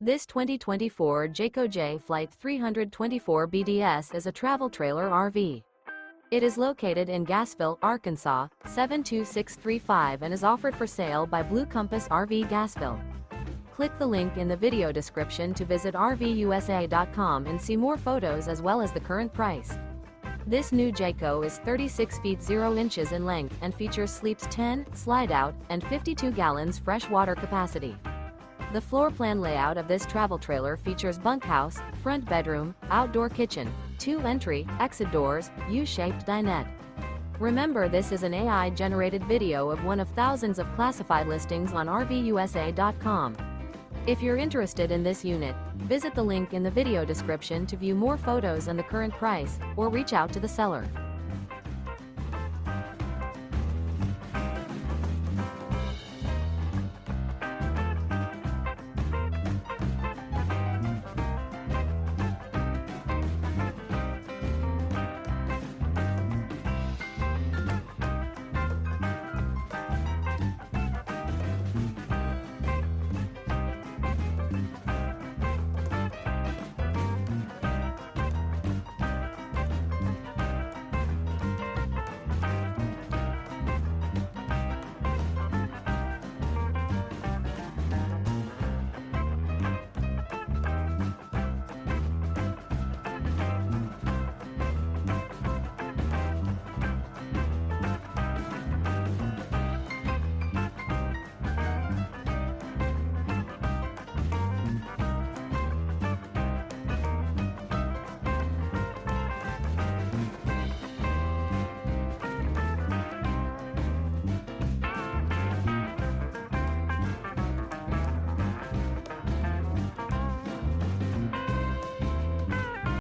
This 2024 Jayco Jay Flight 324 BDS is a travel trailer RV. It is located in Gassville, Arkansas, 72635 and is offered for sale by Blue Compass RV Gassville. Click the link in the video description to visit RVUSA.com and see more photos as well as the current price. This new Jayco is 36 feet 0 inches in length and features sleeps 10, slide-out, and 52 gallons fresh water capacity. The floor plan layout of this travel trailer features bunkhouse, front bedroom, outdoor kitchen, 2 entry, exit doors, U-shaped dinette. Remember, this is an AI-generated video of one of thousands of classified listings on RVUSA.com. If you're interested in this unit, visit the link in the video description to view more photos and the current price, or reach out to the seller.